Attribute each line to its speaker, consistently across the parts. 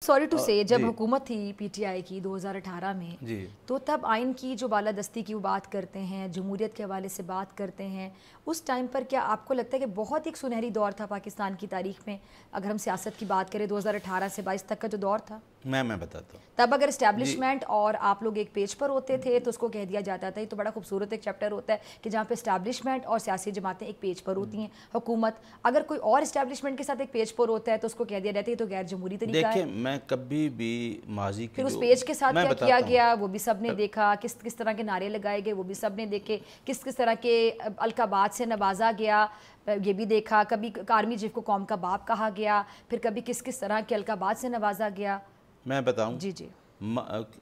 Speaker 1: Sorry to سے جب حکومت تھی پی ٹی آئی کی 2018 میں تو تب آئین کی جو بالادستی کی وہ بات کرتے ہیں، جمہوریت کے حوالے سے بات کرتے ہیں، اس ٹائم پر کیا آپ کو لگتا ہے کہ بہت ایک سنہری دور تھا پاکستان کی تاریخ میں؟ اگر ہم سیاست کی بات کریں 2018 سے 22 تک کا جو دور تھا،
Speaker 2: میں بتاتا ہوں،
Speaker 1: تب اگر اسٹیبلشمنٹ اور آپ لوگ ایک پیج پر ہوتے تھے تو اس کو کہہ دیا جاتا تھا، یہ تو بڑا خوبصورت ایک چیپٹر ہوتا ہے کہ جہاں پہ اسٹیبلشمنٹ اور سیاسی جماعتیں ایک پیج پر ہوتی ہیں، حکومت اگر کوئی اور اسٹیبلشمنٹ کے ساتھ ایک پیج پر ہوتا ہے تو اس کو کہہ دیا جاتا ہے یہ تو غیر جمہوری طریقہ ہے۔
Speaker 2: دیکھیں میں کبھی بھی ماضی
Speaker 1: پھر اس پیج کے ساتھ کیا کیا گیا وہ بھی سب نے دیکھا، کس طرح کے نعرے لگائے گئے وہ بھی سب نے دیکھے، کس طرح کے القابات سے نوازا گیا یہ بھی دیکھا، کبھی آرمی چیف کو قوم کا باپ کہا گیا، پھر کبھی کس طرح کے القابات سے نوازا گیا۔
Speaker 2: میں بتاؤں،
Speaker 1: جی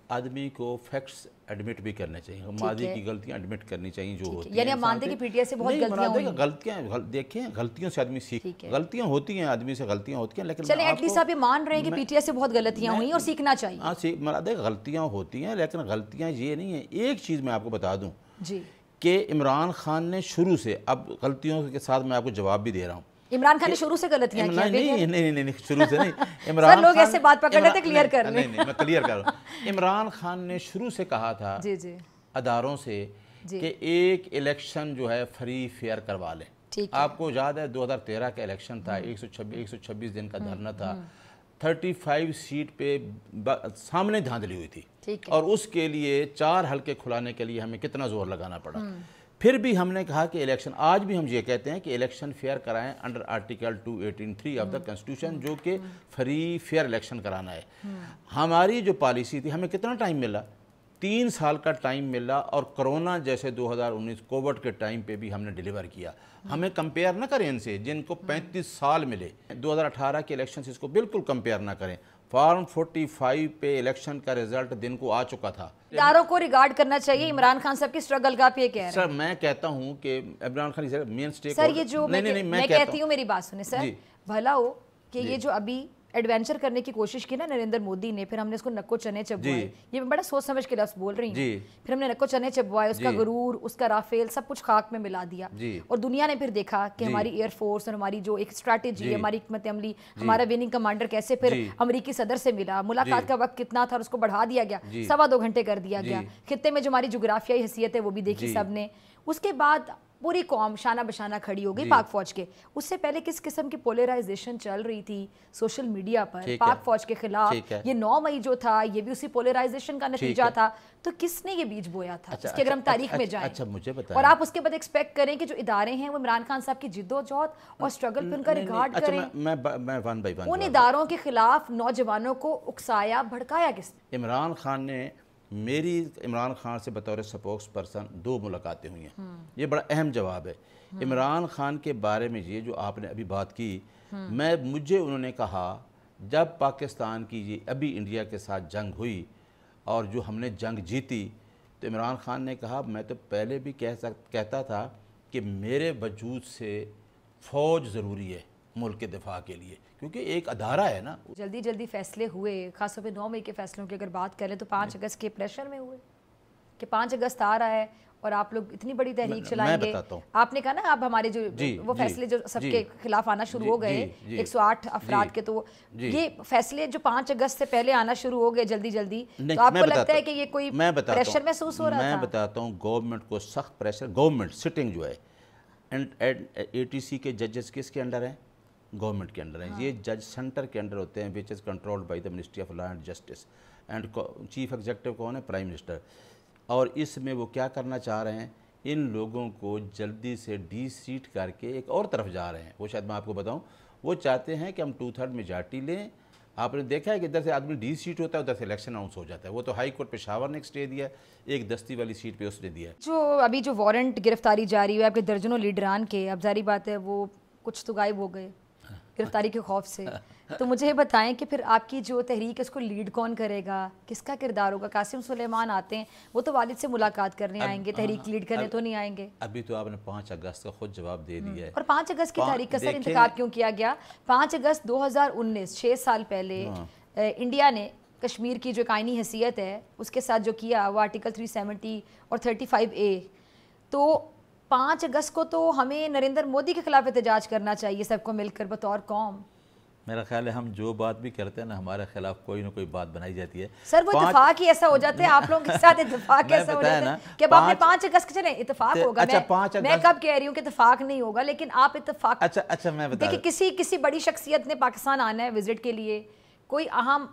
Speaker 2: آدمی کو فیکٹس ایڈمٹ بھی کرنے چاہیے، ماضی کی غلطیاں ایڈمٹ کرنی چاہیے جو ہوتی ہیں،
Speaker 1: یعنی آپ مانتے کہ پی ٹی آئی سے بہت غلطیاں ہوئی؟
Speaker 2: غلطیاں دیکھیں، غلطیوں سے آدمی سیکھ، غلطیاں ہوتی ہیں، آدمی سے غلطیاں ہوتی ہیں، لیکن
Speaker 1: چلیں ایٹ لیسٹ آپ یہ مان رہے ہیں کہ پی ٹی آئی سے بہت غلطیاں ہوئیں اور سیکھنا چاہیے۔
Speaker 2: ہاں مراد ہے غلطیاں ہوتی ہیں، لیکن غلطیاں یہ نہیں ہیں۔ ایک چیز میں آپ کو بتا دوں کہ عمران خان نے شروع سے، اب غلطیوں کے ساتھ میں آپ کو جواب بھی دے رہا ہوں، عمران خان نے شروع سے غلطیاں کی؟ نہیں شروع سے نہیں، عمران
Speaker 1: لوگ ایسے بات پکڑ رہے تھے، کلیئر کر لیں۔
Speaker 2: نہیں میں کلیئر کر رہا ہوں۔ عمران خان نے شروع سے کہا تھا اداروں سے کہ ایک الیکشن جو ہے فری فیئر کروا لیں۔ آپ کو یاد ہے 2013 کا الیکشن تھا، 126 دن کا دھرنا تھا، 35 سیٹ پہ سامنے دھاندلی ہوئی تھی، اور اس کے لیے 4 حلقے کھلانے کے لیے ہمیں کتنا زور لگانا پڑا۔ پھر بھی ہم نے کہا کہ الیکشن، آج بھی ہم یہ کہتے ہیں کہ الیکشن فیئر کرائیں under article 218(3) of the constitution, جو کہ فری فیئر الیکشن کرانا ہے۔ ہماری جو پالیسی تھی، ہمیں کتنا ٹائم ملا؟ 3 سال کا ٹائم ملا، اور کرونا جیسے 2019 کووڈ کے ٹائم پہ بھی ہم نے ڈیلیور کیا۔ ہمیں کمپیئر نہ کریں ان سے جن کو 35 سال ملے۔ 2018 کے الیکشن سے اس کو بالکل کمپیئر نہ کریں۔ فارم 45 پہ الیکشن کا رزلٹ دن کو آ چکا تھا۔
Speaker 1: اداروں کو ریگارڈ کرنا چاہیے، عمران خان صاحب کی سٹرگل کا آپ یہ کہہ رہے ہیں؟
Speaker 2: سر میں کہتا ہوں کہ عمران خان مین سٹیک
Speaker 1: سر یہ جو میں کہتی ہوں، میری بات سنیں سر، بھلا ہو کہ یہ جو ابھی ایڈونچر کرنے کی کوشش کی نا نریندر مودی نے، پھر ہم نے اس کو نکو چنے چبوائے، یہ میں بڑا سوچ سمجھ کے لفظ بول رہی ہوں، پھر ہم نے نکو چنے چبوائے، اس کا غرور، اس کا رافیل، سب کچھ خاک میں ملا دیا، اور دنیا نے پھر دیکھا کہ ہماری ایئر فورس اور ہماری جو ایک اسٹریٹجی ہے، ہماری حکمت عملی، ہمارا وننگ کمانڈر کیسے پھر امریکی صدر سے ملا، ملاقات کا وقت کتنا تھا اور اس کو بڑھا دیا گیا، 2.25 گھنٹے کر دیا گیا، خطے میں جو ہماری جغرافیائی حیثیت ہے وہ بھی دیکھی سب نے۔ اس کے بعد پوری قوم شانہ بشانہ کھڑی ہو گئی پاک فوج کے۔ اس سے پہلے کس قسم کی پولرائزیشن چل رہی تھی سوشل میڈیا پر پاک فوج کے خلاف؟ یہ 9 مئی جو تھا یہ بھی اسی پولرائزیشن کا نتیجہ تھا، تو کس نے یہ بیج بویا تھا اس کے اگر ہم تاریخ میں جائیں؟ اور آپ اس کے بعد ایکسپیکٹ کریں کہ جو ادارے ہیں وہ عمران خان صاحب کی جد و جہد اور سٹرگل پہ ان کا ریگارڈ کریں؟ ان اداروں کے خلاف نوجوانوں کو اکسایا بھڑکایا کس نے؟
Speaker 2: عمران خان نے، میری عمران خان سے بطور سپوکس پرسن 2 ملاقاتیں ہوئی ہیں، یہ بڑا اہم جواب ہے۔ عمران خان کے بارے میں یہ جو آپ نے ابھی بات کی، مجھے انہوں نے کہا جب پاکستان کی یہ ابھی انڈیا کے ساتھ جنگ ہوئی اور جو ہم نے جنگ جیتی، تو عمران خان نے کہا میں تو پہلے بھی کہتا تھا کہ میرے وجود سے فوج ضروری ہے ملک کے دفاع کے لیے، کیونکہ ایک ادارہ ہے نا۔
Speaker 1: جلدی فیصلے ہوئے، خاص طور پہ 9 مئی کے فیصلوں کی اگر بات کریں تو 5 اگست کے پریشر میں ہوئے کہ 5 اگست آ رہا ہے اور آپ لوگ اتنی بڑی تحریک چلائیں گے۔ آپ نے کہا نا اب ہمارے جو وہ فیصلے جو سب کے خلاف آنا شروع ہو گئے 108 افراد کے، تو یہ فیصلے جو 5 اگست سے پہلے آنا شروع ہو گئے جلدی، تو آپ کو لگتا ہے کہ یہ کوئی پریشر محسوس ہو رہا تھا؟
Speaker 2: میں بتاتا ہوں گورنمنٹ کو سخت پریشر، گورنمنٹ سٹنگ جو ہے ATC کے ججز کس کے انڈر ہیں؟ گورنمنٹ کے انڈر ہیں۔ یہ جج سینٹر کے انڈر ہوتے ہیں which is controlled by the Ministry of Law and Justice، and chief executive کون ہے؟ Prime minister. اور اس میں وہ کیا کرنا چاہ رہے ہیں؟ ان لوگوں کو جلدی سے ڈی سیٹ کر کے ایک اور طرف جا رہے ہیں۔ وہ شاید میں آپ کو بتاؤں، وہ چاہتے ہیں کہ ہم 2/3 میجارٹی لیں۔ آپ نے دیکھا ہے کہ ادھر سے آدمی ڈی سیٹ ہوتا ہے، ادھر سے الیکشن اناؤنس ہو جاتا ہے۔ وہ تو ہائی کورٹ پشاور نے ایک سٹے دیا ہے، ایک دستی والی سیٹ پہ اس نے دیا ہے۔
Speaker 1: جو ابھی جو وارنٹ گرفتاری جاری ہے آپ کے درجنوں لیڈران کے، اب ظاہری بات ہے وہ کچھ تو غائب ہو گئے گرفتاری کے خوف سے، تو مجھے یہ بتائیں کہ پھر آپ کی جو تحریک اس کو لیڈ کون کرے گا؟ کس کا کردار ہوگا؟ قاسم سلیمان آتے ہیں، وہ تو والد سے ملاقات کرنے آئیں گے، تحریک لیڈ کرنے تو نہیں آئیں گے۔
Speaker 2: ابھی تو آپ نے 5 اگست کا خود جواب دے دیا ہے۔
Speaker 1: اور 5 اگست کی تاریخ کا سر انتخاب کیوں کیا گیا؟ 5 اگست 2019، 6 سال پہلے انڈیا نے کشمیر کی جو آئینی حیثیت ہے اس کے ساتھ جو کیا وہ آرٹیکل 370 اور 35A، تو 5 اگست کو تو ہمیں نریندر مودی کے خلاف احتجاج کرنا چاہیے سب کو مل کر بطور قوم۔
Speaker 2: میرا خیال ہے ہم جو بات بھی کرتے ہیں نا ہمارے خلاف کوئی نہ کوئی بات بنائی جاتی ہے.
Speaker 1: سر وہ اتفاق ہی ایسا ہو جاتا ہے, آپ لوگوں کے ساتھ اتفاق ایسا ہو جاتا ہے کہ اب آپ نے 5 اگست چلیں اتفاق ہوگا. میں کب کہہ رہی ہوں کہ اتفاق نہیں ہوگا, لیکن آپ اتفاق.
Speaker 2: اچھا میں بتا
Speaker 1: دیکھیں کسی بڑی شخصیت نے پاکستان آنا ہے وزٹ کے لیے, کوئی اہم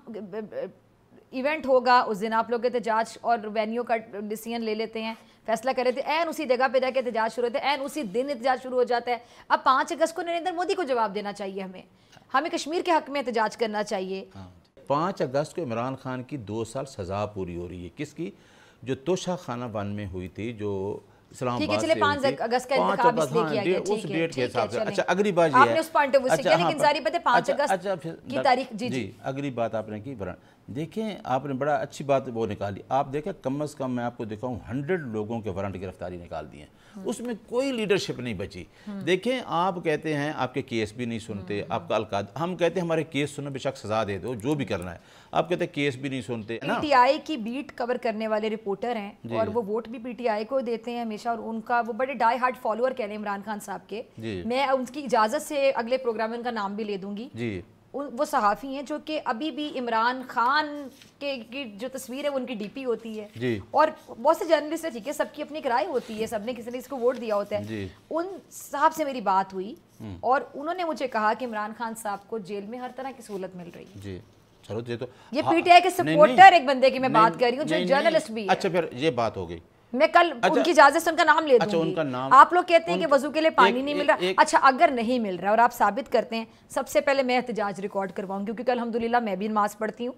Speaker 1: ایونٹ ہوگا, اس دن آپ لوگ احتجاج اور وینیو کا ڈیسیژن لے لیتے ہیں, فیصلہ کر رہے تھے, این اسی جگہ پہ جا کے احتجاج شروع ہوتے ہیں, این اسی دن احتجاج شروع ہو جاتا ہے. اب 5 اگست کو نریندر مودی کو جواب دینا چاہیے, ہمیں کشمیر کے حق میں احتجاج کرنا چاہیے.
Speaker 2: 5 اگست کو عمران خان کی 2 سال سزا پوری ہو رہی ہے. کس کی؟ جو توشہ خانہ 1 میں ہوئی تھی, جو اسلام آباد سے
Speaker 1: 5 اگست کا انتخاب اس لیے کیا گیا.
Speaker 2: اس ڈیٹ کے حساب سے. اچھا اگلی بات یہ
Speaker 1: ہے آپ نے اس پوائنٹ آف ویو سے کیا, لیکن ظاہر بات ہے 5 اگست کی تاریخ. جی
Speaker 2: اگلی بات آپ نے کی. دیکھیں آپ نے بڑا اچھی بات وہ نکالی. آپ دیکھیں کم از کم میں آپ کو دکھاؤں 100 لوگوں کے وارنٹ گرفتاری نکال دی ہیں, اس میں کوئی لیڈرشپ نہیں بچی. دیکھیں آپ کہتے ہیں آپ کے کیس بھی نہیں سنتے, آپ کا ہم کہتے ہیں ہمارے کیس سنو بے شک سزا دے دو جو بھی کرنا ہے, آپ کہتے ہیں کیس بھی نہیں سنتے.
Speaker 1: پی ٹی آئی کی بیٹ کور کرنے والے رپورٹر ہیں اور وہ ووٹ بھی پی ٹی آئی کو دیتے ہیں ہمیشہ, اور ان کا وہ بڑے ڈائی ہارڈ فالوور کہہ لیں عمران خان صاحب کے. میں ان کی اجازت سے اگلے پروگرام میں ان کا نام بھی لے دوں گی. وہ صحافی ہیں جو کہ ابھی بھی عمران خان کی جو تصویر ہے وہ ان کی ڈی پی ہوتی ہے, اور بہت سے جرنلسٹ ہے, ٹھیک ہے, سب کی اپنی رائے ہوتی ہے, سب نے کسی نے اس کو ووٹ دیا ہوتا ہے. ان صاحب سے میری بات ہوئی اور انہوں نے مجھے کہا کہ عمران خان صاحب کو جیل میں ہر طرح کی سہولت مل رہی ہے. یہ پی ٹی آئی کے سپورٹر ایک بندے کی میں بات کر رہی ہوں جو جرنلسٹ بھی ہے.
Speaker 2: اچھا پھر یہ بات ہو گئی,
Speaker 1: میں کل ان کی اجازت سے ان کا نام لے دوں گی. آپ لوگ کہتے ہیں کہ وضو کے لیے پانی نہیں مل رہا. اچھا اگر نہیں مل رہا اور آپ ثابت کرتے ہیں, سب سے پہلے میں احتجاج ریکارڈ کرواؤں, کیونکہ الحمدللہ میں بھی نماز پڑھتی ہوں.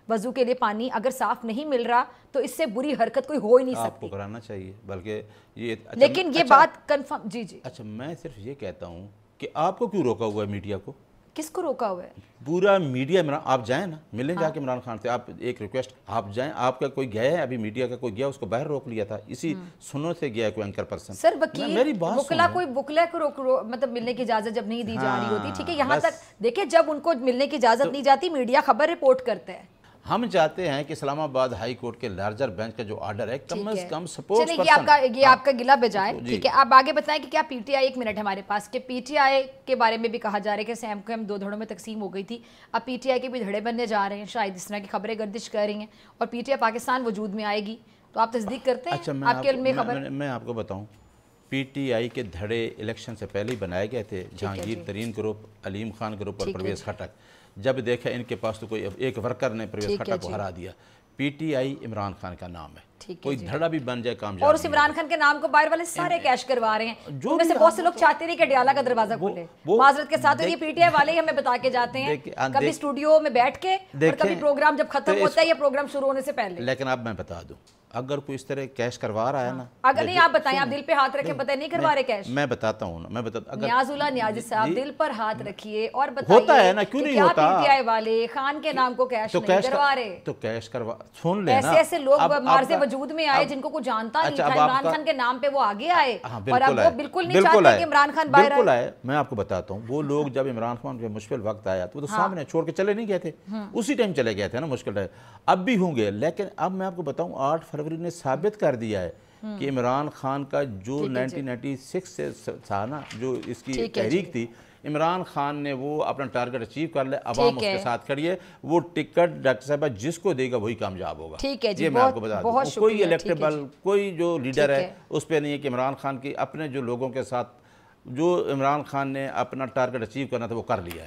Speaker 1: وضو کے لیے پانی اگر صاف نہیں مل رہا تو اس سے بری حرکت کوئی ہو ہی نہیں سکتی.
Speaker 2: آپ کو کرانا چاہیے بلکہ یہ,
Speaker 1: لیکن یہ بات کنفرم. جی
Speaker 2: اچھا میں صرف یہ کہتا ہوں کہ آپ کو کیوں روکا ہوا ہے میڈیا کو؟
Speaker 1: کس کو روکا ہوا ہے؟
Speaker 2: پورا میڈیا. آپ جائیں نا, ملیں جا کے عمران خان سے, آپ ایک ریکویسٹ, آپ جائیں. آپ کا کوئی گیا ہے ابھی میڈیا کا کوئی گیا, اس کو باہر روک لیا تھا, اسی سنوں سے گیا کوئی اینکر پرسن.
Speaker 1: سر وکیل وکلا کوئی وکلا کو مطلب ملنے کی اجازت جب نہیں دی جا رہی ہوتی, ٹھیک ہے, یہاں تک دیکھیں جب ان کو ملنے کی اجازت نہیں جاتی میڈیا خبر رپورٹ کرتا ہے.
Speaker 2: ہم چاہتے ہیں کہ اسلام آباد ہائی کورٹ کے لارجر بینچ کا جو آرڈر ہے کم از کم سپورٹ
Speaker 1: پرسن. چلیں یہ آپ کا گلہ بجائے, ٹھیک ہے, آپ آگے بتائیں کہ کیا پی ٹی آئی, 1 منٹ ہمارے پاس, کہ پی ٹی آئی کے بارے میں بھی کہا جا رہا ہے کہ سیم کو ہم 2 دھڑوں میں تقسیم ہو گئی تھی, اب پی ٹی آئی کے بھی دھڑے بننے جا رہے ہیں, شاید اس طرح کی خبریں گردش کر رہی ہیں, اور پی ٹی آئی پاکستان وجود میں آئے گی, تو آپ تصدیق کرتے ہیں آپ کے علم میں خبر؟
Speaker 2: میں آپ کو بتاؤں, پی ٹی آئی کے دھڑے الیکشن سے پہلے ہی بنائے گئے تھے. جہانگیر ترین گروپ, علیم خان گروپ اور پرویز خٹک. جب دیکھا ان کے پاس تو کوئی ایک ورکر نے پرویز خٹک کو ہرا دیا. P T I Imran Khan کا نام ہے, کوئی دھڑا بھی بن جائے کامیاب.
Speaker 1: اور اس عمران خان کے نام کو باہر والے سارے کیش کروا رہے ہیں, ان میں سے بہت سے لوگ چاہتے نہیں کہ ڈیالہ کا دروازہ کھلے. معذرت کے ساتھ یہ پی ٹی آئی والے ہی ہمیں بتا کے جاتے ہیں کبھی اسٹوڈیو میں بیٹھ کے, اور کبھی پروگرام جب ختم ہوتا ہے یا پروگرام شروع ہونے سے پہلے.
Speaker 2: لیکن اب میں بتا دوں, اگر کوئی اس طرح کیش کروا رہا ہے نا,
Speaker 1: اگر نہیں آپ بتائیں, آپ دل پہ ہاتھ رکھیں, پتہ نہیں کروا رہے کیش.
Speaker 2: میں بتاتا ہوں نا,
Speaker 1: نیاز اللہ نیازی صاحب دل پر ہاتھ رکھیے اور بتائیے
Speaker 2: ہوتا ہے نا, کیوں نہیں ہوتا.
Speaker 1: پی ٹی آئی والے خان کے نام کو کیش نہیں کروا رہے,
Speaker 2: تو کیش کروا. سن لینا
Speaker 1: ایسے لوگ مارز وجود میں آئے جن کو کوئی جانتا نہیں تھا, عمران خان کے نام پہ وہ آگے آئے, اور اب وہ بالکل نہیں چاہتے کہ عمران خان باہر آئے.
Speaker 2: میں آپ کو بتاتا ہوں, وہ لوگ جب عمران خان پہ مشکل وقت آیا تو وہ تو سامنے چھوڑ کے چلے نہیں گئے تھے, اسی ٹائم چلے گئے تھے نا مشکل ٹائم, اب بھی ہوں گے. لیکن اب میں آپ کو بتاؤں 8 فروری نے ثابت کر دیا ہے کہ عمران خان کا جو 1996 سے تھا نا, جو اس کی تحریک تھی, عمران خان نے وہ اپنا ٹارگٹ اچیو کر لے, عوام اس کے ساتھ کھڑی ہے. وہ ٹکٹ ڈاکٹر صاحبہ جس کو دے گا وہی کامیاب ہوگا. یہ میں آپ کو بتا دوں, کوئی الیکٹیبل کوئی جو لیڈر ہے اس پہ نہیں ہے کہ عمران خان کی اپنے جو لوگوں کے ساتھ, جو عمران خان نے اپنا ٹارگٹ اچیو کرنا تھا وہ کر لیا ہے.